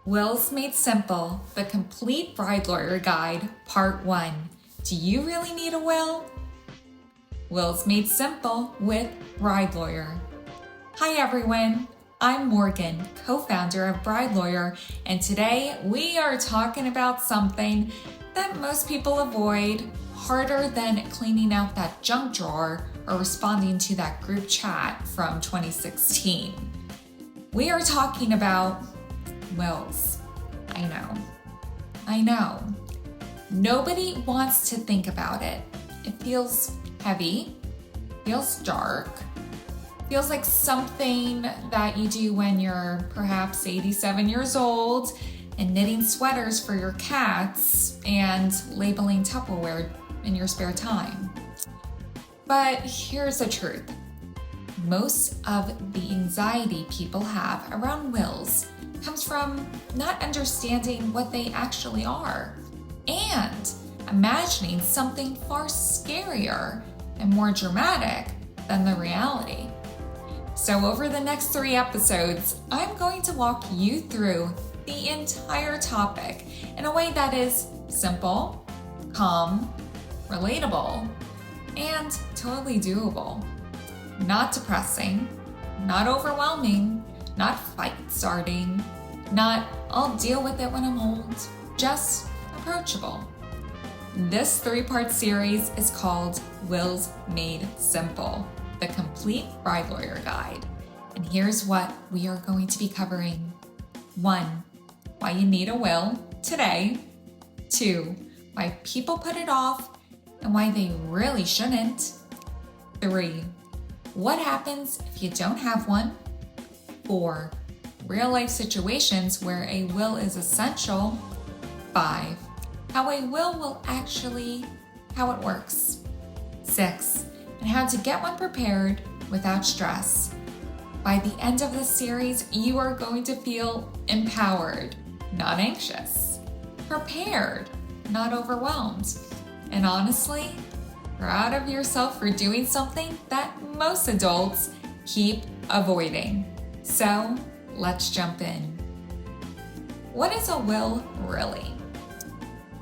Wills Made Simple, the Complete Bridelawyer Guide, Part 1. Do you really need a will? Wills Made Simple with Bridelawyer. Hi everyone, I'm Morgan, co-founder of Bridelawyer, and today we are talking about something that most people avoid harder than cleaning out that junk drawer or responding to that group chat from 2016. We are talking about wills. I know. Nobody wants to think about it. It feels heavy, feels dark, feels like something that you do when you're perhaps 87 years old and knitting sweaters for your cats and labeling Tupperware in your spare time. But here's the truth. Most of the anxiety people have around wills comes from not understanding what they actually are and imagining something far scarier and more dramatic than the reality. So over the next 3 episodes, I'm going to walk you through the entire topic in a way that is simple, calm, relatable, and totally doable. Not depressing, not overwhelming, not fight-starting, not I'll deal with it when I'm old, just approachable. This 3-part series is called Wills Made Simple, the Complete Bridelawyer Guide. And here's what we are going to be covering. 1, why you need a will today. 2, why people put it off and why they really shouldn't. 3, what happens if you don't have one? 4, real life situations where a will is essential. 5, how a will actually, how it works. 6, and how to get one prepared without stress. By the end of this series, you are going to feel empowered, not anxious, prepared, not overwhelmed, and honestly, proud of yourself for doing something that most adults keep avoiding. So let's jump in. What is a will really?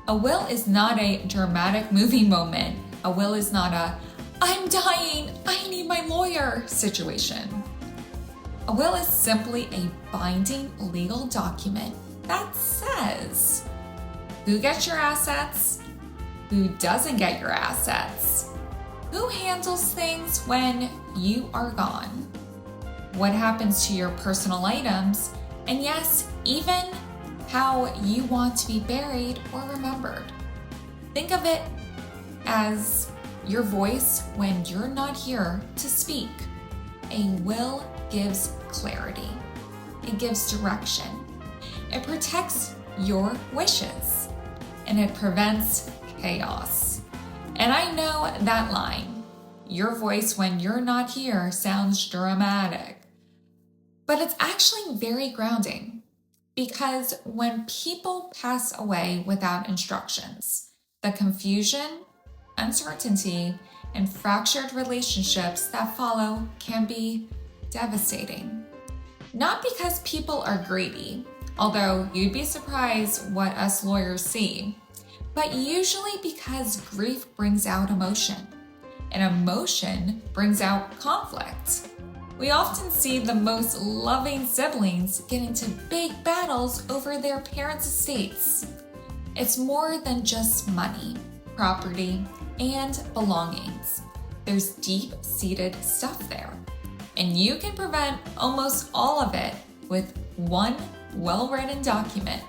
A will is not a dramatic movie moment. A will is not a, I'm dying, I need my lawyer situation. A will is simply a binding legal document that says who gets your assets, who doesn't get your assets, who handles things when you are gone, what happens to your personal items, and yes, even how you want to be buried or remembered. Think of it as your voice when you're not here to speak. A will gives clarity. It gives direction. It protects your wishes. And it prevents chaos. And I know that line, your voice when you're not here, sounds dramatic. But it's actually very grounding because when people pass away without instructions, the confusion, uncertainty, and fractured relationships that follow can be devastating. Not because people are greedy, although you'd be surprised what us lawyers see, but usually because grief brings out emotion, and emotion brings out conflict. We often see the most loving siblings get into big battles over their parents' estates. It's more than just money, property, and belongings. There's deep-seated stuff there, and you can prevent almost all of it with one well-written document.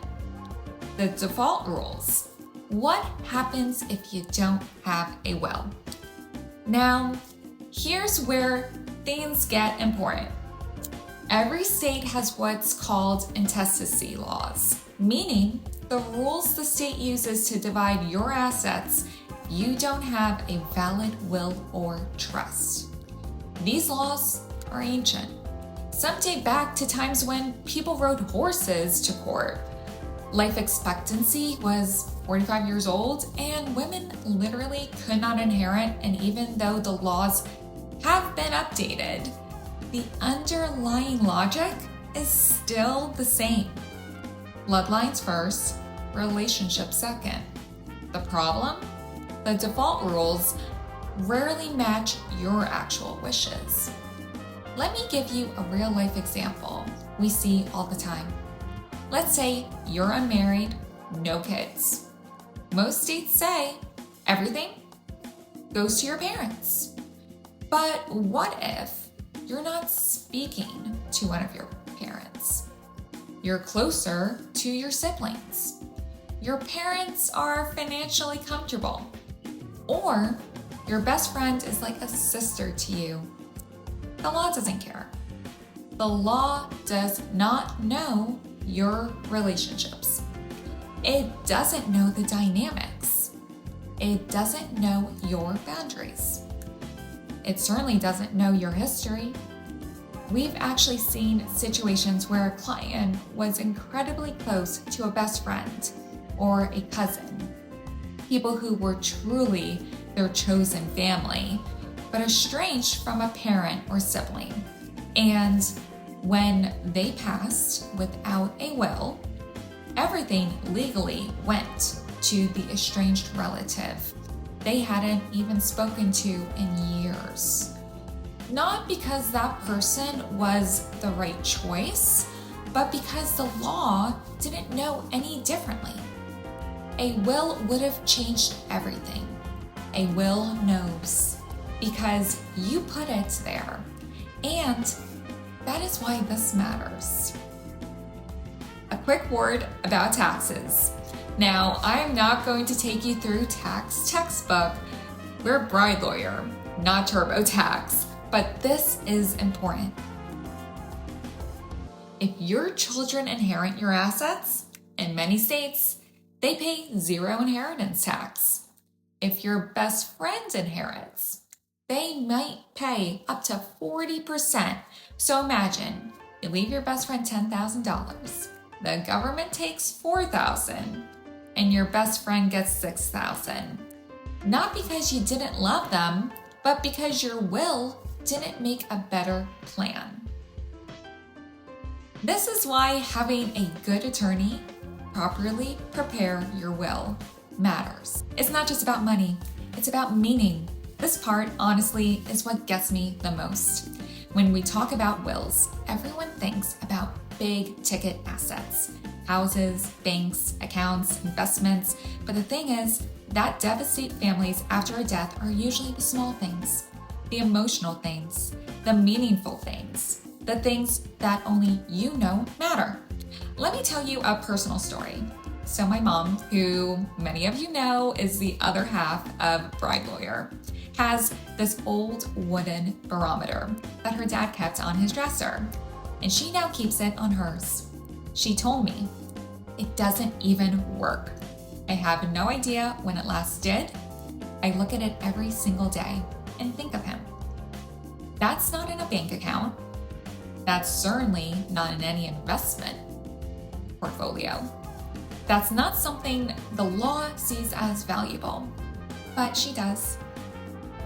The default rules. What happens if you don't have a will? Now, here's where things get important. Every state has what's called intestacy laws, meaning the rules the state uses to divide your assets if you don't have a valid will or trust. These laws are ancient. Some date back to times when people rode horses to court. Life expectancy was 45 years old, and women literally could not inherit, and even though the laws have been updated, the underlying logic is still the same. Bloodlines first, relationships second. The problem? The default rules rarely match your actual wishes. Let me give you a real-life example we see all the time. Let's say you're unmarried, no kids. Most states say everything goes to your parents. But what if you're not speaking to one of your parents? You're closer to your siblings. Your parents are financially comfortable. Or your best friend is like a sister to you. The law doesn't care. The law does not know your relationships. It doesn't know the dynamics. It doesn't know your boundaries. It certainly doesn't know your history. We've actually seen situations where a client was incredibly close to a best friend or a cousin, people who were truly their chosen family, but estranged from a parent or sibling. And when they passed without a will, everything legally went to the estranged relative they hadn't even spoken to in years. Not because that person was the right choice, but because the law didn't know any differently. A will would have changed everything. A will knows because you put it there. And that is why this matters. A quick word about taxes. Now, I'm not going to take you through tax textbook. We're Bridelawyer, not TurboTax, but this is important. If your children inherit your assets, in many states, they pay 0 inheritance tax. If your best friend inherits, they might pay up to 40%. So imagine you leave your best friend $10,000. The government takes $4,000 and your best friend gets $6,000. Not because you didn't love them, but because your will didn't make a better plan. This is why having a good attorney properly prepare your will matters. It's not just about money, it's about meaning. This part, honestly, is what gets me the most. When we talk about wills, everyone thinks about big ticket assets, houses, banks, accounts, investments. But the thing is, that devastate families after a death are usually the small things, the emotional things, the meaningful things, the things that only you know matter. Let me tell you a personal story. So my mom, who many of you know is the other half of Bridelawyer, has this old wooden barometer that her dad kept on his dresser, and she now keeps it on hers. She told me, it doesn't even work. I have no idea when it last did. I look at it every single day and think of him. That's not in a bank account. That's certainly not in any investment portfolio. That's not something the law sees as valuable, but she does.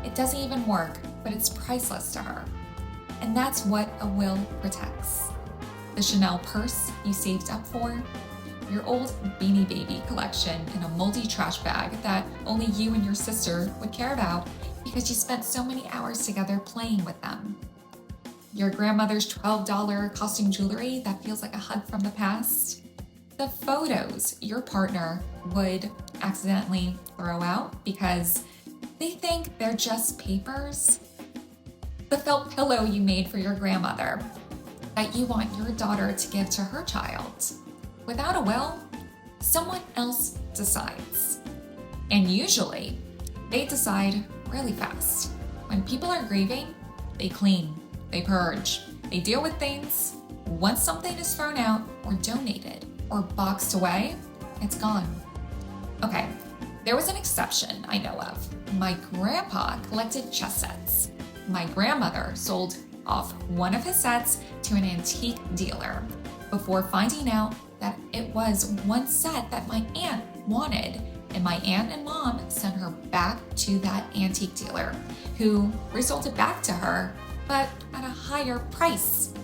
It doesn't even work, but it's priceless to her. And that's what a will protects. The Chanel purse you saved up for, your old Beanie Baby collection in a moldy trash bag that only you and your sister would care about because you spent so many hours together playing with them. Your grandmother's $12 costume jewelry that feels like a hug from the past. The photos your partner would accidentally throw out because they think they're just papers. The felt pillow you made for your grandmother that you want your daughter to give to her child. Without a will, someone else decides. And usually, they decide really fast. When people are grieving, they clean, they purge, they deal with things. Once something is thrown out or donated or boxed away, it's gone. Okay, there was an exception I know of. My grandpa collected chess sets. My grandmother sold off one of his sets to an antique dealer before finding out that it was one set that my aunt wanted, and my aunt and mom sent her back to that antique dealer, who resold it back to her, but at a higher price.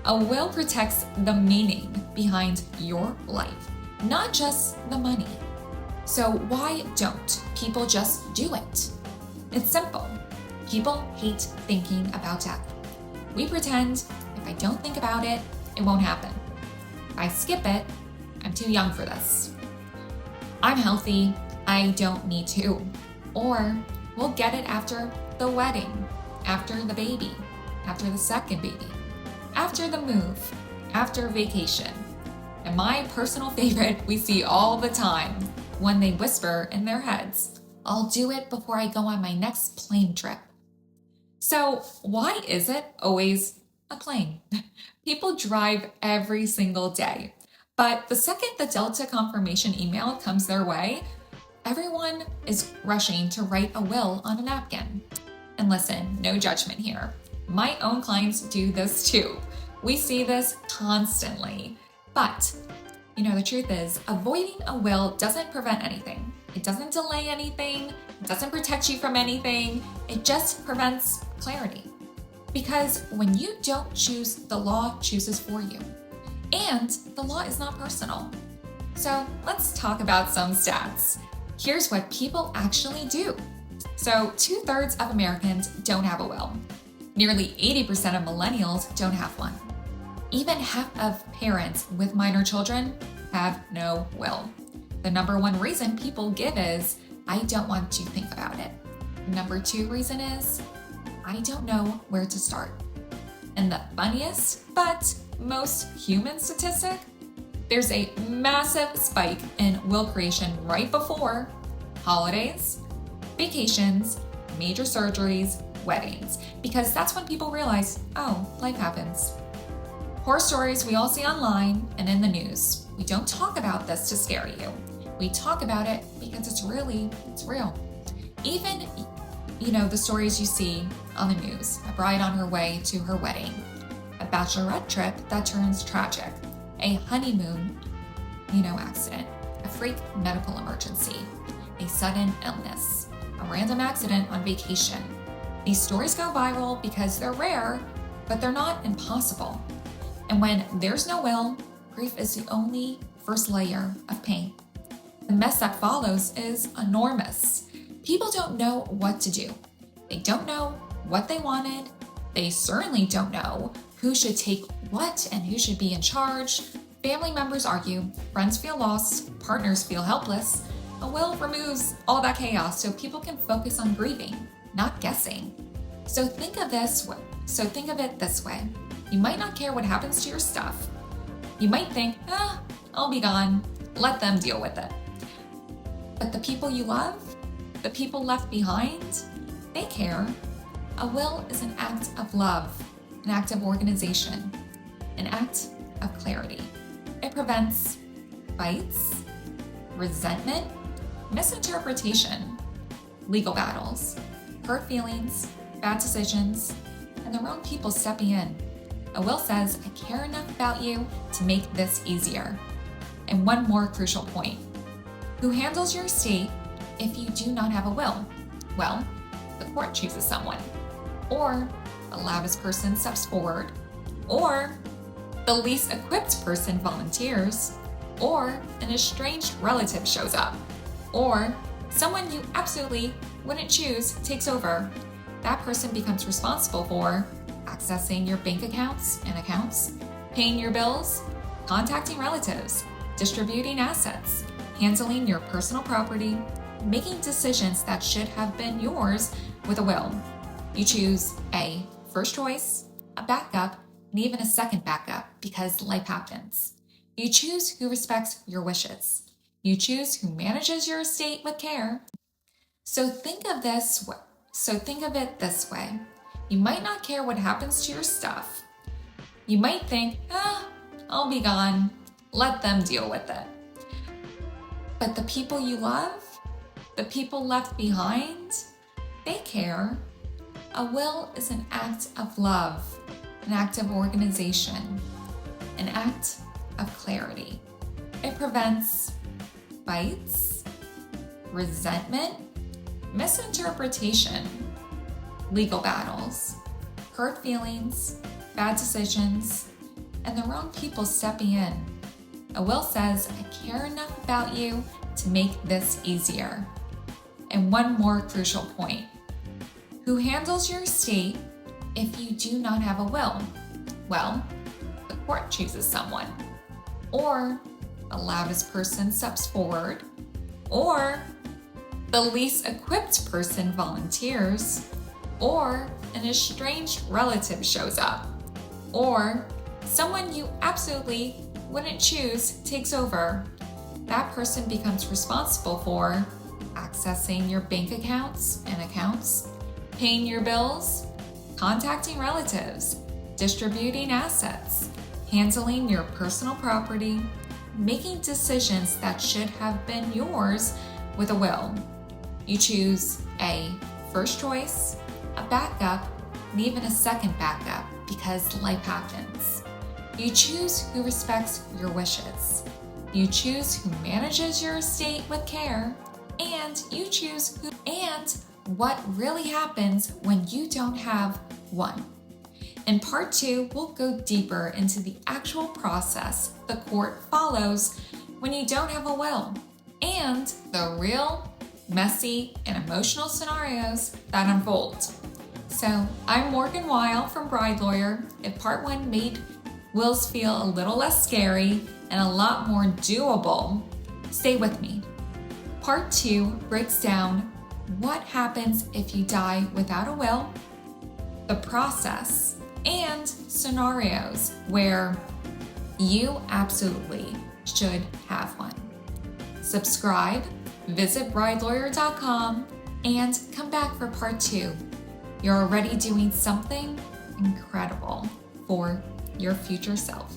A will protects the meaning behind your life, not just the money. So why don't people just do it? It's simple. People hate thinking about death. We pretend if I don't think about it, it won't happen. If I skip it, I'm too young for this. I'm healthy, I don't need to. Or we'll get it after the wedding, after the baby, after the second baby, after the move, after vacation. And my personal favorite we see all the time when they whisper in their heads, I'll do it before I go on my next plane trip. So why is it always a plane? People drive every single day. But the second the Delta confirmation email comes their way, everyone is rushing to write a will on a napkin. And listen, no judgment here. My own clients do this too. We see this constantly. But, the truth is, avoiding a will doesn't prevent anything. It doesn't delay anything. It doesn't protect you from anything. It just prevents clarity. Because when you don't choose, the law chooses for you. And the law is not personal. So let's talk about some stats. Here's what people actually do. So 2/3 of Americans don't have a will. Nearly 80% of millennials don't have one. Even half of parents with minor children have no will. The number one reason people give is, I don't want to think about it. Number two reason is, I don't know where to start. And the funniest, but most human statistic, there's a massive spike in will creation right before holidays, vacations, major surgeries, weddings, because that's when people realize, life happens. Horror stories we all see online and in the news. We don't talk about this to scare you. We talk about it because it's real. Even, the stories you see on the news, a bride on her way to her wedding, a bachelorette trip that turns tragic, a honeymoon, accident, a freak medical emergency, a sudden illness, a random accident on vacation. These stories go viral because they're rare, but they're not impossible. And when there's no will, grief is the only first layer of pain. The mess that follows is enormous. People don't know what to do. They don't know what they wanted. They certainly don't know who should take what and who should be in charge. Family members argue, friends feel lost, partners feel helpless. A will removes all that chaos so people can focus on grieving, not guessing. So think of it this way. You might not care what happens to your stuff. You might think, I'll be gone. Let them deal with it. But the people you love, the people left behind, they care. A will is an act of love, an act of organization, an act of clarity. It prevents fights, resentment, misinterpretation, legal battles, hurt feelings, bad decisions, and the wrong people stepping in. A will says, I care enough about you to make this easier. And one more crucial point. Who handles your estate if you do not have a will? Well, the court chooses someone. Or the loudest person steps forward. Or the least equipped person volunteers. Or an estranged relative shows up. Or someone you absolutely wouldn't choose takes over. That person becomes responsible for accessing your bank accounts, paying your bills, contacting relatives, distributing assets, handling your personal property, making decisions that should have been yours with a will. You choose a first choice, a backup, and even a second backup because life happens. You choose who respects your wishes. You choose who manages your estate with care. So think of it this way. You might not care what happens to your stuff. You might think, I'll be gone. Let them deal with it. But the people you love, the people left behind, they care. A will is an act of love, an act of organization, an act of clarity. It prevents fights, resentment, misinterpretation, legal battles, hurt feelings, bad decisions, and the wrong people stepping in. A will says, I care enough about you to make this easier. And one more crucial point. Who handles your estate if you do not have a will? Well, the court chooses someone, or the loudest person steps forward, or the least equipped person volunteers, or an estranged relative shows up, or someone you absolutely wouldn't choose takes over. That person becomes responsible for accessing your bank accounts and accounts, paying your bills, contacting relatives, distributing assets, handling your personal property, making decisions that should have been yours with a will. You choose a first choice, a backup, and even a second backup because life happens. You choose who respects your wishes. You choose who manages your estate with care, and you choose who and what really happens when you don't have one. In part 2, we'll go deeper into the actual process the court follows when you don't have a will, and the real, messy, and emotional scenarios that unfold. So, I'm Morgan Weil from Bridelawyer. If part 1 made wills feel a little less scary and a lot more doable, stay with me. Part 2 breaks down what happens if you die without a will, the process, and scenarios where you absolutely should have one. Subscribe, visit bridelawyer.com, and come back for part 2. You're already doing something incredible for your future self.